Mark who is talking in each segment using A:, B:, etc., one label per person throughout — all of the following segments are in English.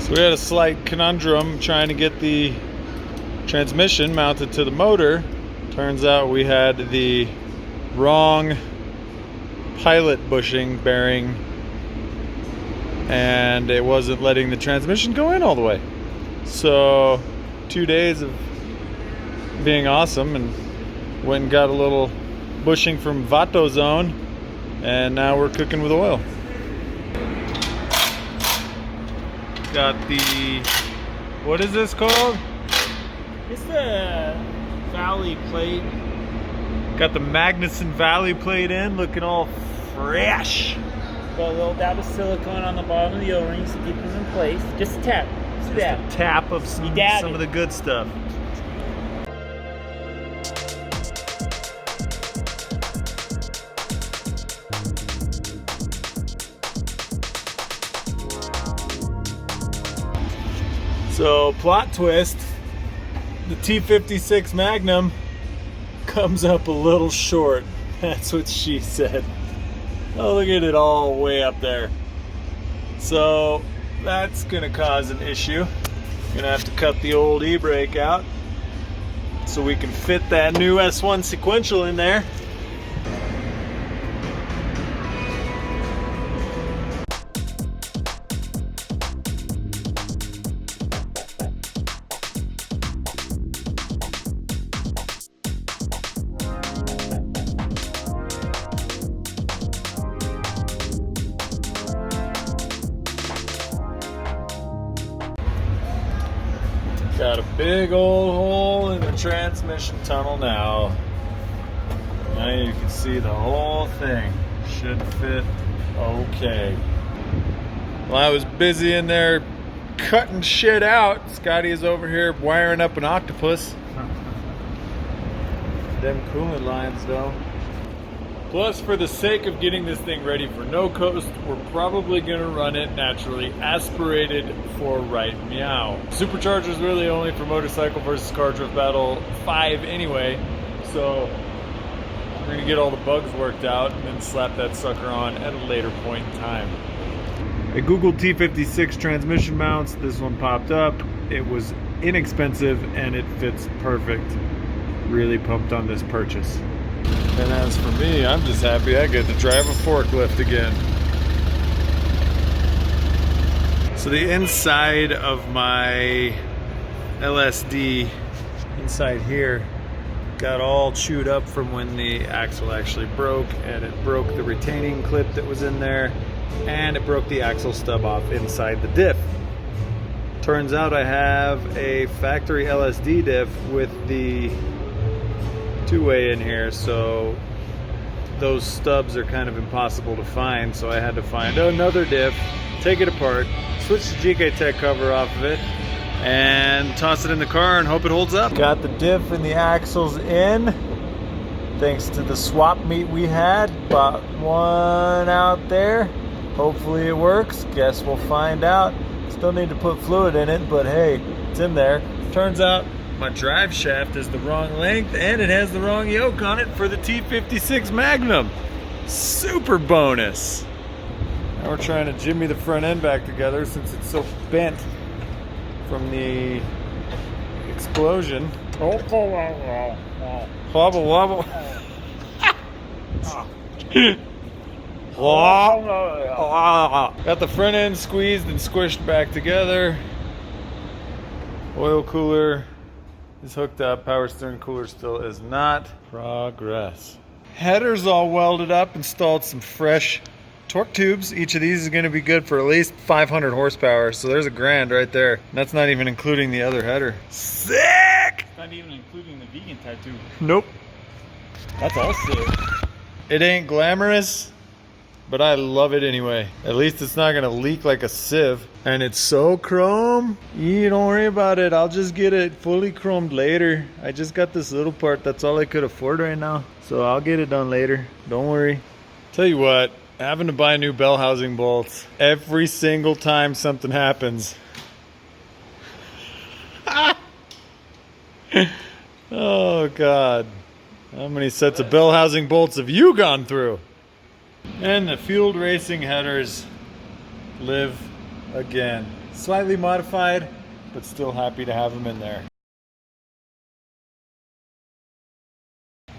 A: So we had a slight conundrum trying to get the transmission mounted to the motor. Turns out we had the wrong pilot bushing bearing and it wasn't letting the transmission go in all the way. So 2 days of being awesome, and went and got a little bushing from Vato Zone, and now we're cooking with oil. Got the, what is this called?
B: It's the Valley plate.
A: Got the Magnuson Valley plate in, looking all fresh.
B: Got a little dab of silicone on the bottom of the O-rings to keep them in place. Just a tap. Just a dab.
A: Tap of some of the good stuff. So, plot twist, the T56 Magnum comes up a little short. That's what she said. Oh, look at it all way up there. So, that's gonna cause an issue. Gonna have to cut the old e-brake out so we can fit that new S1 sequential in there. Got a big old hole in the transmission tunnel now. Now you can see the whole thing. Should fit okay. While I was busy in there cutting shit out, Scotty is over here wiring up an octopus. Them coolant lines though. Plus, for the sake of getting this thing ready for no coast, we're probably gonna run it naturally aspirated for right meow. Supercharger's really only for motorcycle versus car drift battle 5 anyway, so we're gonna get all the bugs worked out and then slap that sucker on at a later point in time. I googled T56 transmission mounts, this one popped up. It was inexpensive and it fits perfect. Really pumped on this purchase. And as for me, I'm just happy I get to drive a forklift again. So the inside of my LSD, inside here, got all chewed up from when the axle actually broke, and it broke the retaining clip that was in there, and it broke the axle stub off inside the diff. Turns out I have a factory LSD diff with the two-way in here, so those stubs are kind of impossible to find, so I had to find another diff, take it apart, switch the GK Tech cover off of it, and toss it in the car and hope it holds up. Got the diff and the axles in, thanks to the swap meet we had. Bought one out there. Hopefully it works. Guess we'll find out. Still need to put fluid in it, but hey, it's in there. Turns out my drive shaft is the wrong length and it has the wrong yoke on it for the T56 Magnum. Super bonus. Now we're trying to jimmy the front end back together since it's so bent from the explosion. Wobble wobble. Got the front end squeezed and squished back together. Oil cooler is hooked up. Power steering cooler still is not. Progress. Header's all welded up. Installed some fresh torque tubes. Each of these is going to be good for at least 500 horsepower. So there's $1,000 right there. And that's not even including the other header. Sick!
B: Not even including the vegan tattoo.
A: Nope.
B: That's all sick.
A: It ain't glamorous, but I love it anyway. At least it's not gonna leak like a sieve. And it's so chrome. You don't worry about it. I'll just get it fully chromed later. I just got this little part. That's all I could afford right now. So I'll get it done later. Don't worry. Tell you what, having to buy new bell housing bolts every single time something happens. Oh God. How many sets of bell housing bolts have you gone through? And the fueled racing headers live again. Slightly modified, but still happy to have them in there.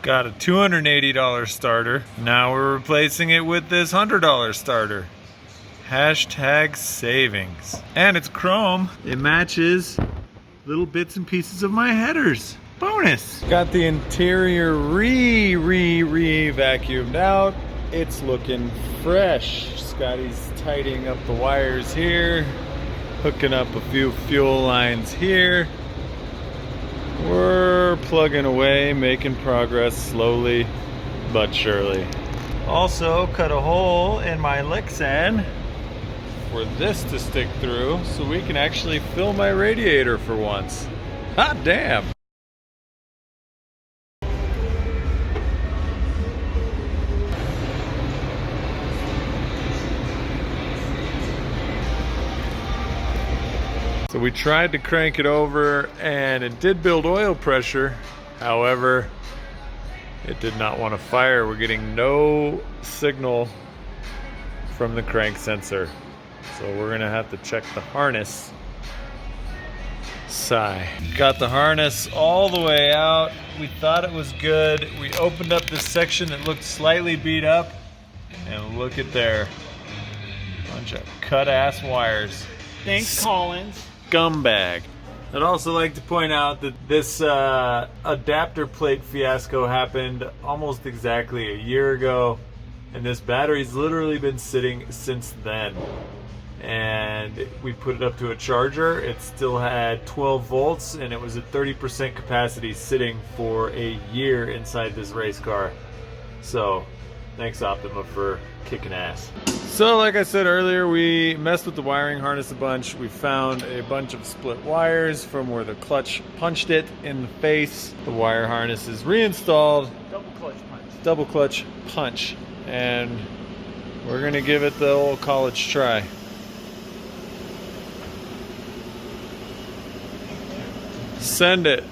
A: Got a $280 starter. Now we're replacing it with this $100 starter. Hashtag savings. And it's chrome. It matches little bits and pieces of my headers. Bonus. Got the interior vacuumed out. It's looking fresh. Scotty's tidying up the wires here, hooking up a few fuel lines here. We're plugging away, making progress slowly but surely. Also cut a hole in my Lexan for this to stick through so we can actually fill my radiator for once. Hot damn! So we tried to crank it over and it did build oil pressure. However, it did not want to fire. We're getting no signal from the crank sensor. So we're gonna have to check the harness. Sigh. Got the harness all the way out. We thought it was good. We opened up this section that looked slightly beat up, and look at there. Bunch of cut ass wires.
B: Thanks, Collins.
A: Scumbag. I'd also like to point out that this adapter plate fiasco happened almost exactly a year ago, and this battery's literally been sitting since then. And we put it up to a charger. It still had 12 volts and it was at 30% capacity sitting for a year inside this race car. So thanks Optima for kicking ass. So like I said earlier, we messed with the wiring harness a bunch. We found a bunch of split wires from where the clutch punched it in the face. The wire harness is reinstalled.
B: Double clutch punch.
A: Double clutch punch. And we're gonna give it the old college try. Send it.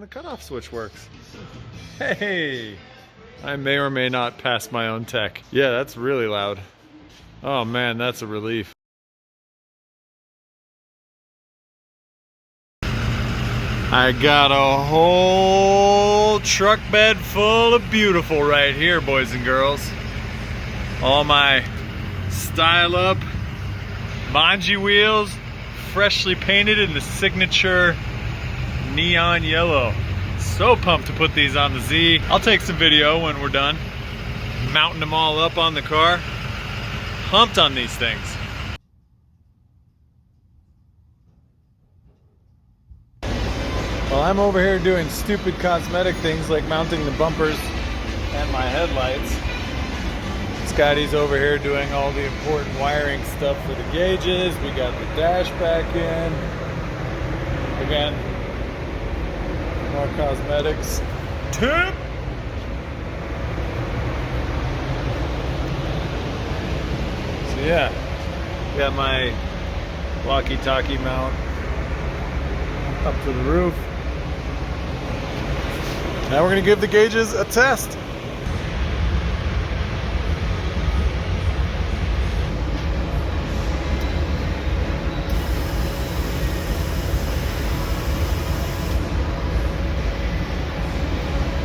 A: Cutoff switch works. Hey, I may or may not pass my own tech. Yeah, that's really loud. Oh man, that's a relief. I got a whole truck bed full of beautiful right here, boys and girls. All my style up Manji wheels, freshly painted in the signature neon yellow. So pumped to put these on the Z. I'll take some video when we're done. Mounting them all up on the car. Pumped on these things. While I'm over here doing stupid cosmetic things like mounting the bumpers and my headlights, Scotty's over here doing all the important wiring stuff for the gauges. We got the dash back in. Again, more cosmetics. Tip! So yeah, got my walkie-talkie mount up to the roof. Now we're gonna give the gauges a test.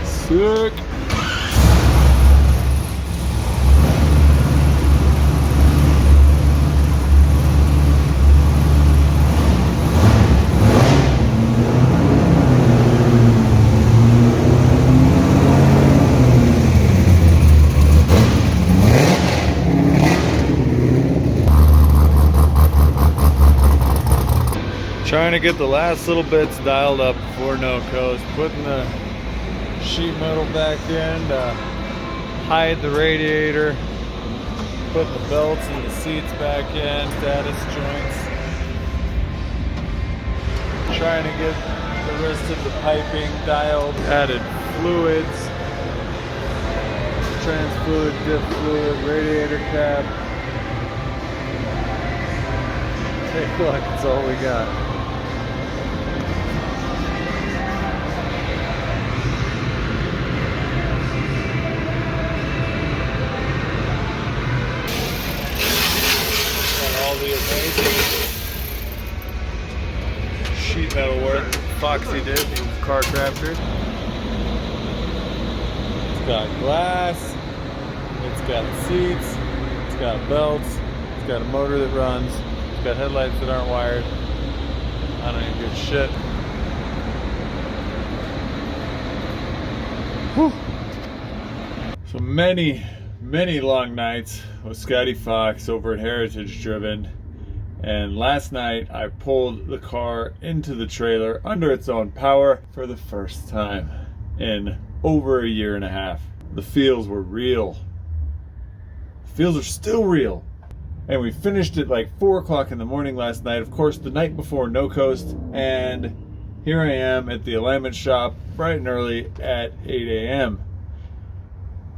A: Sick. Trying to get the last little bits dialed up before no coast, putting the sheet metal back in to hide the radiator, putting the belts and the seats back in, status joints, trying to get the rest of the piping dialed. Added fluids, trans fluid, diff fluid, radiator cap. Take a look, that's all we got. Got all the amazing sheet metal work Foxy did from Car Crafter. It's got glass, it's got seats, it's got belts, it's got a motor that runs, it's got headlights that aren't wired. I don't even give a shit. Whew. So many long nights with Scotty Fox over at Heritage Driven. And last night I pulled the car into the trailer under its own power for the first time in over a year and a half. The feels were real. The feels are still real. And we finished at like 4 o'clock in the morning last night. Of course, the night before No Coast. And here I am at the alignment shop bright and early at 8 a.m.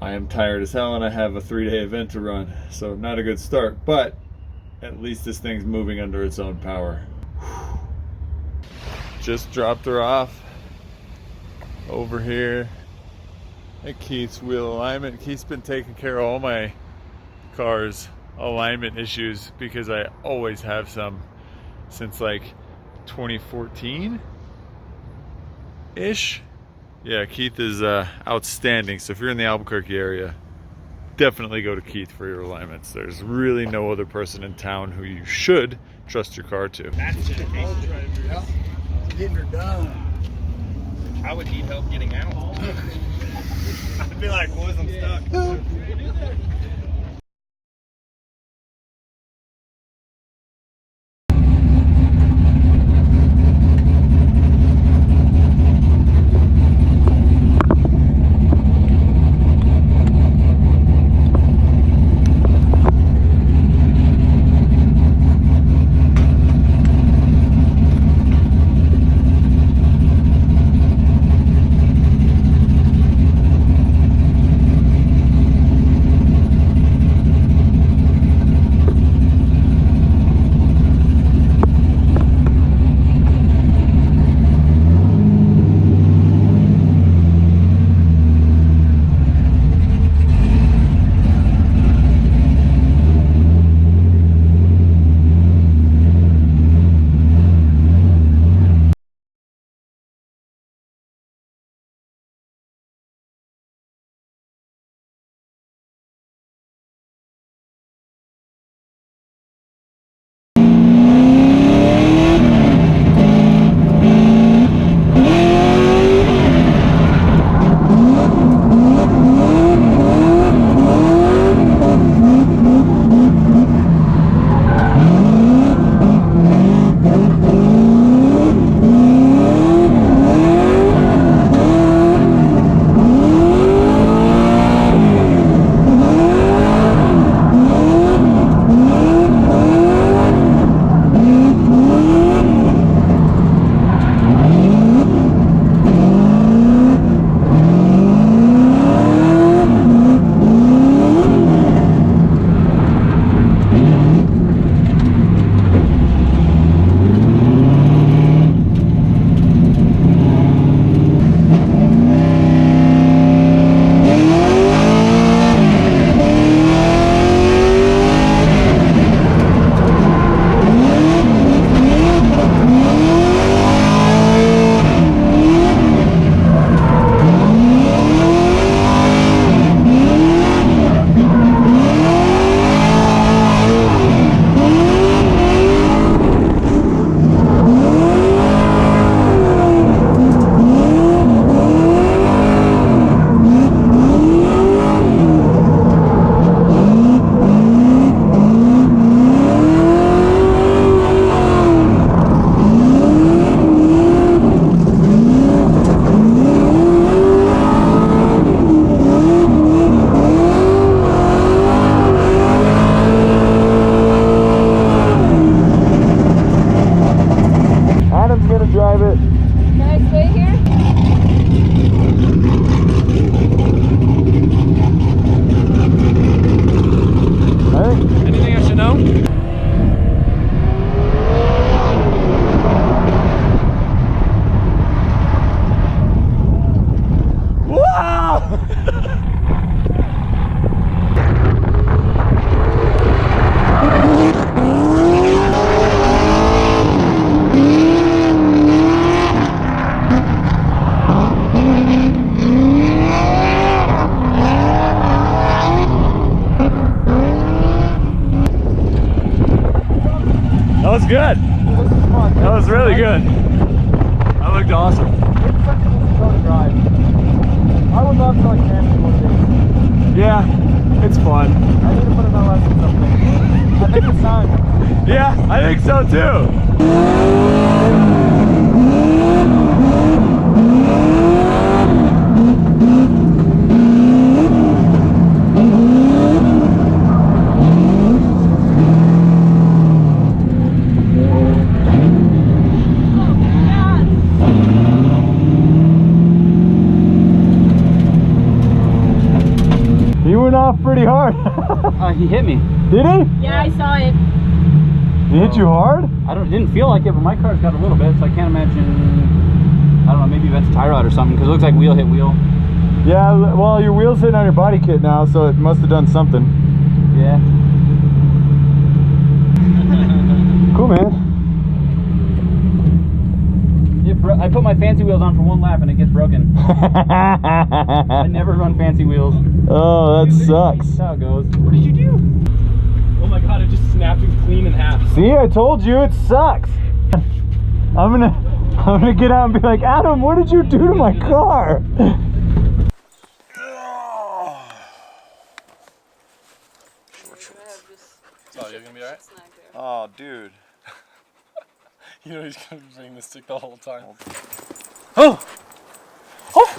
A: I am tired as hell and I have a 3-day event to run. So not a good start, but at least this thing's moving under its own power. Just dropped her off over here at Keith's wheel alignment. Keith's been taking care of all my car's alignment issues because I always have some since like 2014-ish. Yeah, Keith is outstanding. So if you're in the Albuquerque area, definitely go to Keith for your alignments. There's really no other person in town who you should trust your car to.
C: That's
D: Yeah. Getting her done.
C: I would need help getting out. I'd be like, boys, I'm stuck.
A: good. That was really good. That looked awesome.
B: It's such a fun drive. I would love to like camp one day.
A: Yeah, it's fun.
B: I need to put an LS in something. I think it's time.
A: Yeah, I think so too. He went off pretty hard.
B: He hit me.
A: Did he?
E: Yeah, I saw it.
A: He hit you hard?
B: It didn't feel like it, but my car's got a little bit, so I can't imagine. I don't know, maybe that's a tie rod or something, because it looks like wheel hit wheel.
A: Yeah, well, your wheel's hitting on your body kit now, so it must have done something.
B: Yeah.
A: Cool, man.
B: I put my fancy wheels on for one lap and it gets broken. I never run fancy wheels.
A: Oh, that sucks.
B: That's how it goes.
C: What did you do? Oh my god, it just snapped it clean in half.
A: See, I told you, it sucks. I'm gonna get out and be like, Adam, what did you do to my car?
C: Oh, you're gonna be alright?
A: Oh, dude.
C: You know he's gonna be bringing the stick the whole time.
A: Oh! Oh!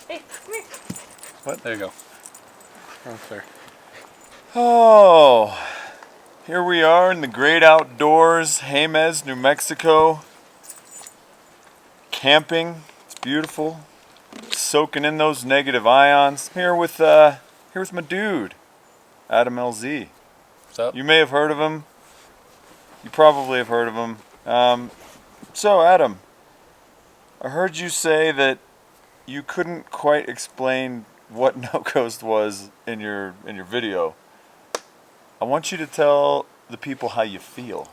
E: Hey, come here.
C: What? There you go. Oh, fair.
A: Oh, here we are in the great outdoors, Jemez, New Mexico. Camping, it's beautiful. Soaking in those negative ions. Here with my dude, Adam LZ.
C: What's up?
A: You may have heard of him. You probably have heard of him. So Adam, I heard you say that you couldn't quite explain what no coast was in your video. I want you to tell the people how you feel.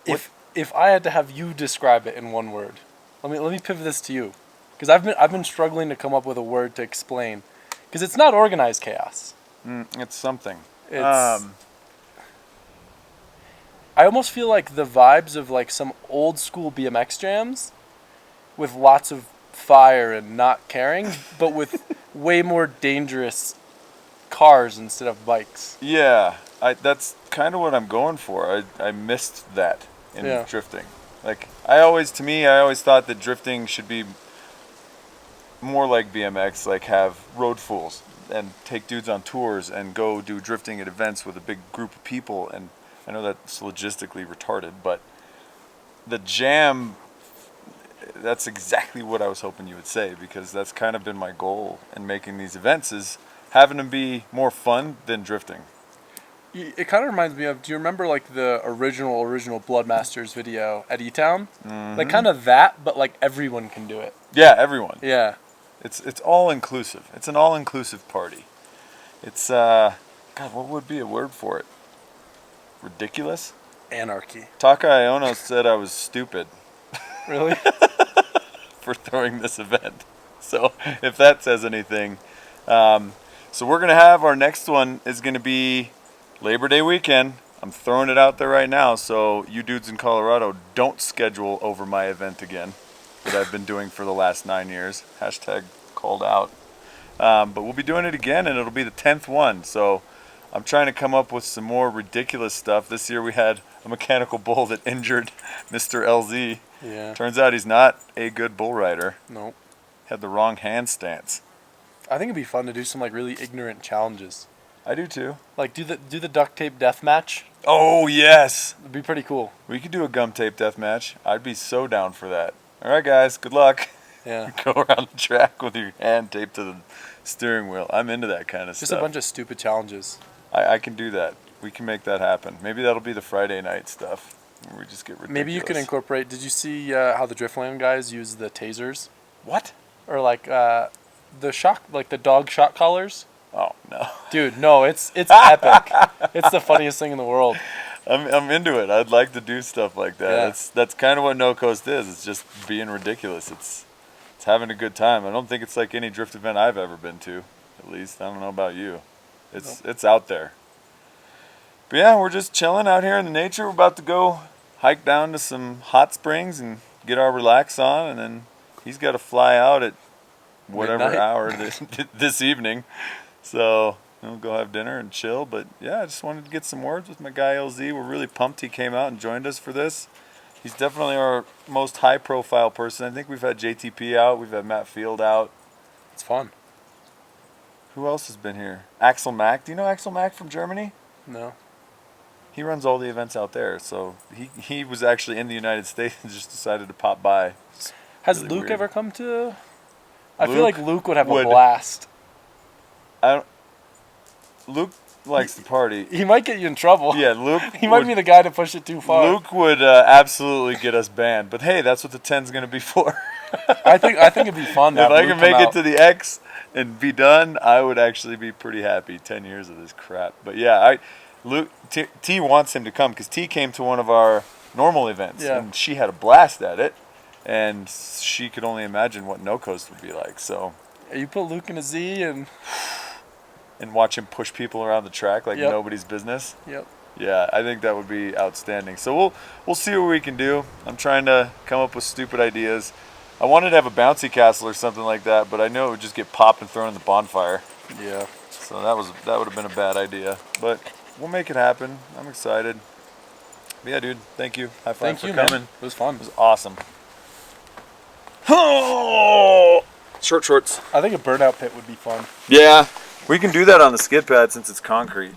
F: If I had to have you describe it in one word, let me pivot this to you, because I've been struggling to come up with a word to explain, because it's not organized chaos.
A: It's something.
F: It's I almost feel like the vibes of like some old school BMX jams, with lots of fire and not caring, but with way more dangerous cars instead of bikes.
A: Yeah, that's kind of what I'm going for. I missed that in drifting. Like I always thought that drifting should be more like BMX, like have road fools and take dudes on tours and go do drifting at events with a big group of people. And I know that's logistically retarded, but the jam, that's exactly what I was hoping you would say, because that's kind of been my goal in making these events, is having them be more fun than drifting.
F: It kind of reminds me of, do you remember like the original Bloodmasters video at E-Town?
A: Mm-hmm.
F: Like kind of that, but like everyone can do it.
A: Yeah, everyone.
F: Yeah.
A: It's all inclusive. It's an all inclusive party. It's God, what would be a word for it? Ridiculous?
F: Anarchy.
A: Taka Iono said I was stupid
F: Really?
A: for throwing this event. So if that says anything. So we're going to have our next one is going to be Labor Day weekend. I'm throwing it out there right now. So you dudes in Colorado, don't schedule over my event again that I've been doing for the last 9 years. Hashtag called out. But we'll be doing it again, and it'll be the 10th one. So I'm trying to come up with some more ridiculous stuff. This year we had a mechanical bull that injured Mr. LZ.
F: Yeah.
A: Turns out he's not a good bull rider.
F: Nope.
A: Had the wrong hand stance.
F: I think it'd be fun to do some like really ignorant challenges.
A: I do too.
F: Like do the duct tape death match.
A: Oh yes,
F: It'd be pretty cool.
A: we could do a gum tape death match. I'd be so down for that. All right, guys, good luck.
F: Yeah.
A: Go around the track with your hand taped to the steering wheel. I'm into that kind of
F: Just
A: stuff.
F: a bunch of stupid challenges.
A: I can do that. We can make that happen. Maybe that'll be the Friday night stuff. Where we just get ridiculous.
F: Maybe you can incorporate. Did you see how the Driftland guys use the tasers,
A: What?
F: or like the shock, like the dog shock collars?
A: Oh no.
F: Dude, no, it's epic. It's the funniest thing in the world.
A: I'm into it. I'd like to do stuff like that.
F: Yeah.
A: That's kind of what No Coast is. It's just being ridiculous. It's having a good time. I don't think it's like any drift event I've ever been to. At least I don't know about you. It's out there. But yeah, we're just chilling out here in the nature. We're about to go hike down to some hot springs and get our relax on, and then he's got to fly out at whatever
F: Midnight.
A: hour this evening. So we'll go have dinner and chill. But yeah, I just wanted to get some words with my guy LZ. We're really pumped he came out and joined us for this. He's definitely our most high-profile person. I think we've had JTP out. We've had Matt Field out.
F: It's fun.
A: Who else has been here? Axel Mack. Do you know Axel Mack from Germany?
F: No.
A: He runs all the events out there. So he was actually in the United States and just decided to pop by.
F: Has
A: really
F: Luke
A: weird.
F: ever come to? I feel
A: Luke
F: like Luke would have
A: would-
F: a blast.
A: Luke likes to party.
F: He might get you in trouble.
A: Yeah, Luke.
F: He might be the guy to push it too far.
A: Luke would absolutely get us banned. But hey, that's what the 10's going to be for.
F: I think it'd be fun. To
A: If
F: have
A: I
F: Luke
A: can make
F: come
A: it
F: out.
A: to the X and be done, I would actually be pretty happy. 10 years of this crap. But yeah, Luke T wants him to come because T came to one of our normal events
F: Yeah.
A: and she had a blast at it, and she could only imagine what no coast would be like. So
F: You put Luke in a Z and
A: watch him push people around the track like
F: Yep.
A: nobody's business.
F: yep.
A: Yeah, I think that would be outstanding. So we'll see what we can do. I'm trying to come up with stupid ideas. I wanted to have a bouncy castle or something like that, but I know it would just get popped and thrown in the bonfire.
F: Yeah.
A: So that would have been a bad idea. But we'll make it happen. I'm excited. But yeah, dude, thank you. High five
F: Thank
A: for
F: you,
A: coming.
F: man. It was fun.
A: It was awesome. Oh! Shorts.
F: I think a burnout pit would be fun.
A: Yeah, we can do that on the skid pad since it's concrete.